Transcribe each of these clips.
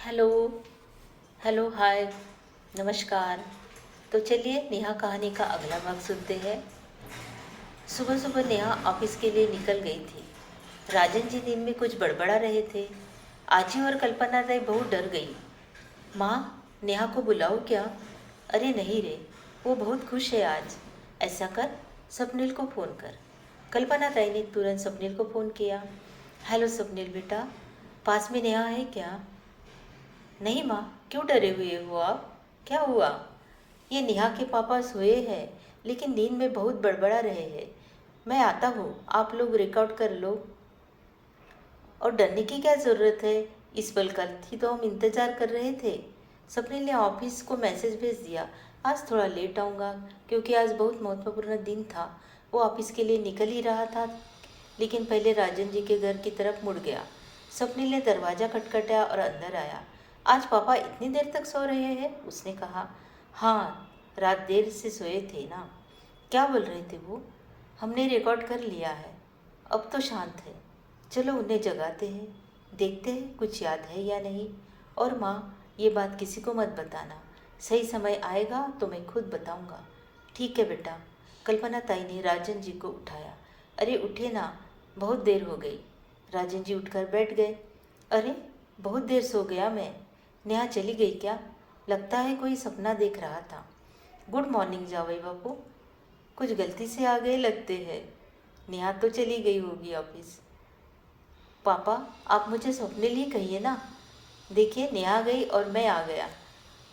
Hello. Hello, हाय, नमस्कार। तो चलिए नेहा कहानी का अगला भाग सुनते हैं। सुबह सुबह नेहा ऑफिस के लिए निकल गई थी। राजन जी दिन में कुछ बड़बड़ा रहे थे। आजी और कल्पना दाई बहुत डर गई। माँ, नेहा को बुलाओ क्या? अरे नहीं रे, वो बहुत खुश है आज। ऐसा कर, स्वप्निल को फ़ोन कर। कल्पना दाई ने तुरंत स्वप्निल को फ़ोन किया। हेलो स्वप्निल बेटा, पास में नेहा है क्या? नहीं माँ, क्यों डरे हुए हो आप? क्या हुआ? ये नेहा के पापा सोए हैं, लेकिन नींद में बहुत बड़बड़ा रहे हैं। मैं आता हूँ, आप लोग रिकॉर्ड कर लो। और डरने की क्या ज़रूरत है? इस पल का ही तो हम इंतज़ार कर रहे थे। सपने ने ऑफिस को मैसेज भेज दिया, आज थोड़ा लेट आऊँगा, क्योंकि आज बहुत महत्वपूर्ण दिन था। वो ऑफिस के लिए निकल ही रहा था, लेकिन पहले राजन जी के घर की तरफ मुड़ गया। स्वप्निल ने दरवाज़ा खटखटाया और अंदर आया। आज पापा इतनी देर तक सो रहे हैं? उसने कहा। हाँ, रात देर से सोए थे ना। क्या बोल रहे थे वो? हमने रिकॉर्ड कर लिया है, अब तो शांत है। चलो उन्हें जगाते हैं, देखते हैं कुछ याद है या नहीं। और माँ, ये बात किसी को मत बताना। सही समय आएगा तो मैं खुद बताऊंगा। ठीक है बेटा। कल्पना ताई ने राजन जी को उठाया। अरे उठे ना, बहुत देर हो गई। राजन जी उठकर बैठ गए। अरे, बहुत देर सो गया मैं। नेहा चली गई क्या? लगता है कोई सपना देख रहा था। गुड मॉर्निंग जावई बापू। कुछ गलती से आ गए लगते हैं। नेहा तो चली गई होगी ऑफिस। पापा, आप मुझे स्वप्निल ही कहिए ना। देखिए, नेहा गई और मैं आ गया।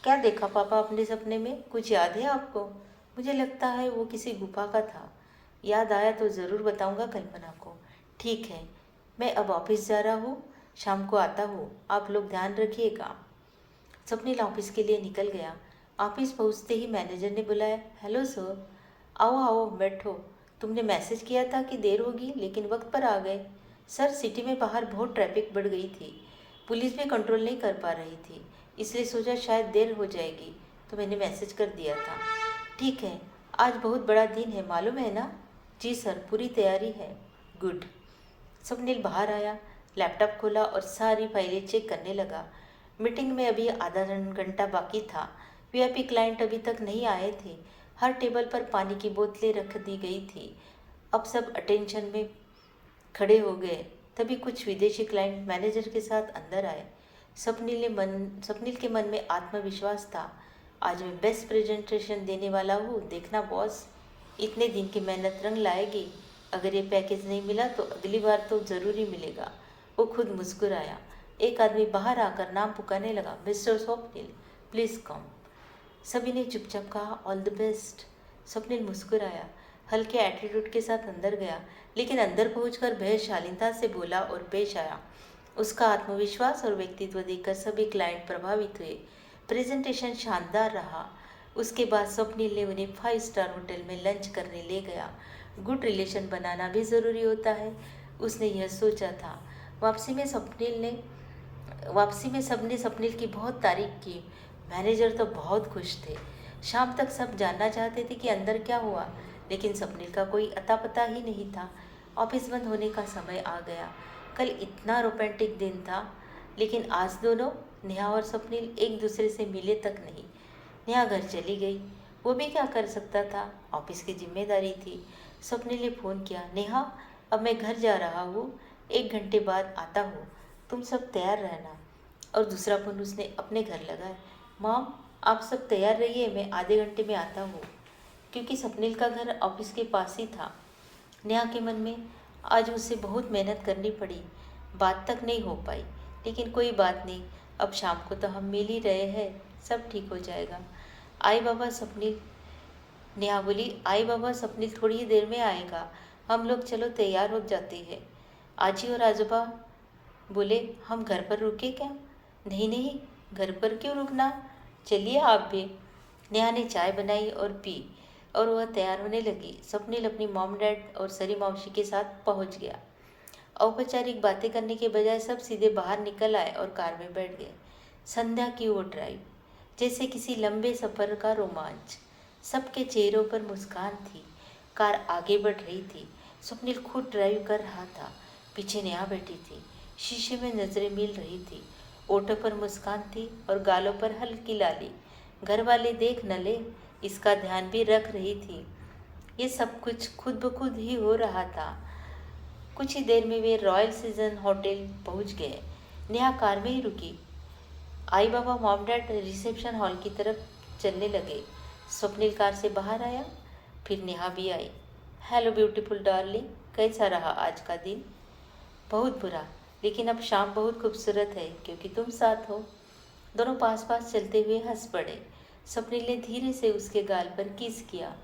क्या देखा पापा अपने सपने में? कुछ याद है आपको? मुझे लगता है वो किसी गुफा का था। याद आया तो ज़रूर बताऊंगा कल्पना को। ठीक है, मैं अब ऑफिस जा रहा हूँ, शाम को आता हूँ। आप लोग ध्यान रखिएगा। स्वप्निल ऑफिस के लिए निकल गया। ऑफिस पहुंचते ही मैनेजर ने बुलाया। Hello sir. आओ आओ बैठो। तुमने मैसेज किया था कि देर होगी, लेकिन वक्त पर आ गए। सर, सिटी में बाहर बहुत ट्रैफिक बढ़ गई थी। पुलिस भी कंट्रोल नहीं कर पा रही थी, इसलिए सोचा शायद देर हो जाएगी, तो मैंने मैसेज कर दिया था। ठीक है, आज बहुत बड़ा दिन है, मालूम है ना? जी सर, पूरी तैयारी है। गुड। स्वप्निल बाहर आया, लैपटॉप खोला और सारी फाइलें चेक करने लगा। मीटिंग में अभी आधा घंटा बाकी था। वीआईपी क्लाइंट अभी तक नहीं आए थे। हर टेबल पर पानी की बोतलें रख दी गई थी। अब सब अटेंशन में खड़े हो गए। तभी कुछ विदेशी क्लाइंट मैनेजर के साथ अंदर आए। स्वप्निल के मन में आत्मविश्वास था। आज मैं बेस्ट प्रेजेंटेशन देने वाला हूँ, देखना बॉस। इतने दिन की मेहनत रंग लाएगी। अगर ये पैकेज नहीं मिला तो अगली बार तो ज़रूर ही मिलेगा। वो खुद मुस्कुराया। एक आदमी बाहर आकर नाम पुकारने लगा, मिस्टर स्वप्निल, प्लीज़ कम। सभी ने चुपचाप कहा, ऑल द बेस्ट। स्वप्निल मुस्कुराया, हल्के एटीट्यूड के साथ अंदर गया, लेकिन अंदर पहुंचकर वह शालीनता से बोला और पेश आया। उसका आत्मविश्वास और व्यक्तित्व देखकर सभी क्लाइंट प्रभावित हुए। प्रेजेंटेशन शानदार रहा। उसके बाद स्वप्निल ने उन्हें 5 स्टार होटल में लंच करने ले गया। गुड रिलेशन बनाना भी ज़रूरी होता है, उसने यह सोचा था। वापसी में स्वप्निल ने वापसी में सबने स्वप्निल की बहुत तारीफ की। मैनेजर तो बहुत खुश थे। शाम तक सब जानना चाहते थे कि अंदर क्या हुआ, लेकिन स्वप्निल का कोई अता पता ही नहीं था। ऑफिस बंद होने का समय आ गया। कल इतना रोमांटिक दिन था, लेकिन आज दोनों, नेहा और स्वप्निल, एक दूसरे से मिले तक नहीं। नेहा घर चली गई। वो भी क्या कर सकता था, ऑफिस की जिम्मेदारी थी। स्वप्निल ने फ़ोन किया, नेहा, अब मैं घर जा रहा हूँ, 1 घंटे बाद आता हूँ, तुम सब तैयार रहना। और दूसरा फ़ोन उसने अपने घर लगाया। मॉम, आप सब तैयार रहिए, मैं आधे घंटे में आता हूँ। क्योंकि स्वप्निल का घर ऑफिस के पास ही था। नेहा के मन में आज उसे बहुत मेहनत करनी पड़ी, बात तक नहीं हो पाई, लेकिन कोई बात नहीं, अब शाम को तो हम मिल ही रहे हैं, सब ठीक हो जाएगा। आई बाबा स्वप्निल, नेहा बोली, आई बाबा स्वप्निल थोड़ी ही देर में आएगा, हम लोग चलो तैयार हो जाते हैं। आजी और आजोबा बोले, हम घर पर रुके क्या? नहीं नहीं, घर पर क्यों रुकना, चलिए आप भी। नेहा ने चाय बनाई और पी, और वह तैयार होने लगी। स्वप्निल अपनी मॉम डैड और सरी मौसी के साथ पहुंच गया। औपचारिक बातें करने के बजाय सब सीधे बाहर निकल आए और कार में बैठ गए। संध्या की वो ड्राइव, जैसे किसी लंबे सफ़र का रोमांच। सबके चेहरों पर मुस्कान थी। कार आगे बढ़ रही थी। स्वप्निल खुद ड्राइव कर रहा था, पीछे नेहा बैठी थी। शीशे में नजरें मिल रही थी। ओठों पर मुस्कान थी और गालों पर हल्की लाली। घर वाले देख न ले, इसका ध्यान भी रख रही थी। ये सब कुछ खुद ब खुद ही हो रहा था। कुछ ही देर में वे रॉयल सीजन होटल पहुंच गए। नेहा कार में ही रुकी। आई बाबा मॉम डैड रिसेप्शन हॉल की तरफ चलने लगे। स्वप्निल कार से बाहर आया, फिर नेहा भी आई। हेलो ब्यूटीफुल डार्लिंग, कैसा रहा आज का दिन? बहुत बुरा, लेकिन अब शाम बहुत खूबसूरत है क्योंकि तुम साथ हो। दोनों पास पास चलते हुए हंस पड़े। स्वप्निल ने धीरे से उसके गाल पर किस किया।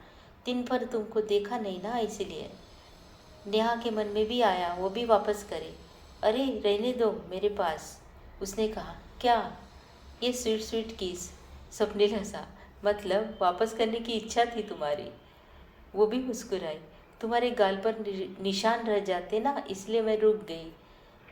दिन भर तुमको देखा नहीं ना, इसलिए। नेहा के मन में भी आया वो भी वापस करे। अरे रहने दो मेरे पास, उसने कहा। क्या? ये स्वीट स्वीट किस। स्वप्निल हंसा। मतलब वापस करने की इच्छा थी तुम्हारी? वो भी मुस्कुराई। तुम्हारे गाल पर निशान रह जाते ना, इसलिए मैं रुक गई।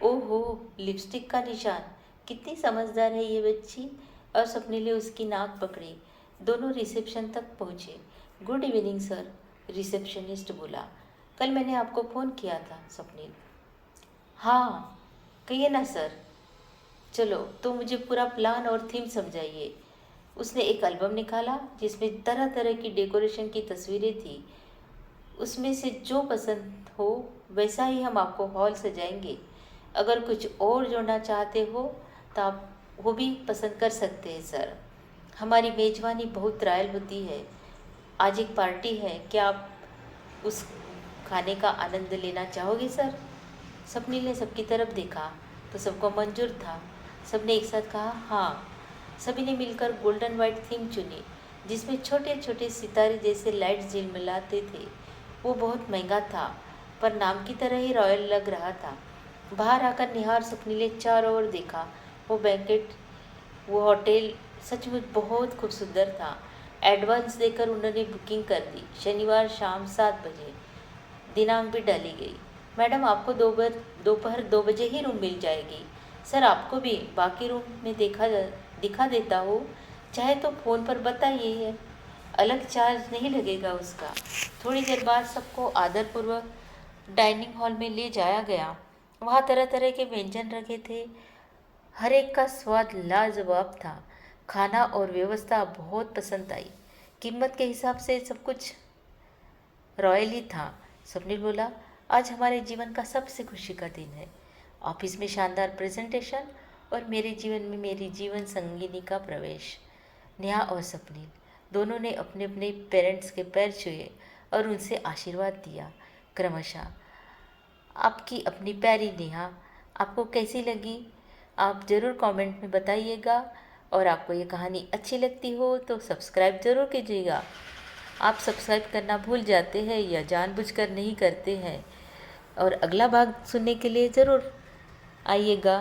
ओहो, लिपस्टिक का निशान। कितनी समझदार है ये बच्ची। और स्वप्निल ने उसकी नाक पकड़ी। दोनों रिसेप्शन तक पहुँचे। गुड इवनिंग सर, रिसेप्शनिस्ट बोला। कल मैंने आपको फ़ोन किया था स्वप्निल। हाँ, कहिए ना सर। चलो तो मुझे पूरा प्लान और थीम समझाइए। उसने एक एल्बम निकाला जिसमें तरह तरह की डेकोरेशन की तस्वीरें थी। उसमें से जो पसंद हो वैसा ही हम आपको हॉल सजाएंगे। अगर कुछ और जोड़ना चाहते हो तो आप वो भी पसंद कर सकते हैं सर। हमारी मेज़बानी बहुत रॉयल होती है। आज एक पार्टी है, क्या आप उस खाने का आनंद लेना चाहोगे सर? स्वप्निल ने सबकी तरफ देखा तो सबको मंजूर था। सबने एक साथ कहा हाँ। सभी ने मिलकर गोल्डन वाइट थीम चुनी जिसमें छोटे छोटे सितारे जैसे लाइट्स झिलमिलाते थे। वो बहुत महंगा था पर नाम की तरह ही रॉयल लग रहा था। बाहर आकर नेहा और स्वप्निल ने चारों ओर देखा। वो होटल सचमुच बहुत खूब सुंदर था। एडवांस देकर उन्होंने बुकिंग कर दी। शनिवार शाम 7 बजे दिनांक भी डाली गई। मैडम, आपको दोपहर 2 बजे ही रूम मिल जाएगी। सर, आपको भी बाकी रूम में दिखा देता हूँ, चाहे तो फ़ोन पर बताइए, अलग चार्ज नहीं लगेगा उसका। थोड़ी देर बाद सबको आदरपूर्वक डाइनिंग हॉल में ले जाया गया। वहाँ तरह तरह के व्यंजन रखे थे। हर एक का स्वाद लाजवाब था। खाना और व्यवस्था बहुत पसंद आई। कीमत के हिसाब से सब कुछ रॉयल ही था। स्वप्निल बोला, आज हमारे जीवन का सबसे खुशी का दिन है। ऑफिस में शानदार प्रेजेंटेशन और मेरे जीवन में मेरी जीवन संगिनी का प्रवेश। नेहा और स्वप्निल दोनों ने अपने अपने पेरेंट्स के पैर छुए और उनसे आशीर्वाद दिया क्रमशः। आपकी अपनी प्यारी नेहा आपको कैसी लगी? आप ज़रूर कमेंट में बताइएगा। और आपको ये कहानी अच्छी लगती हो तो सब्सक्राइब ज़रूर कीजिएगा। आप सब्सक्राइब करना भूल जाते हैं या जानबूझकर नहीं करते हैं। और अगला भाग सुनने के लिए ज़रूर आइएगा।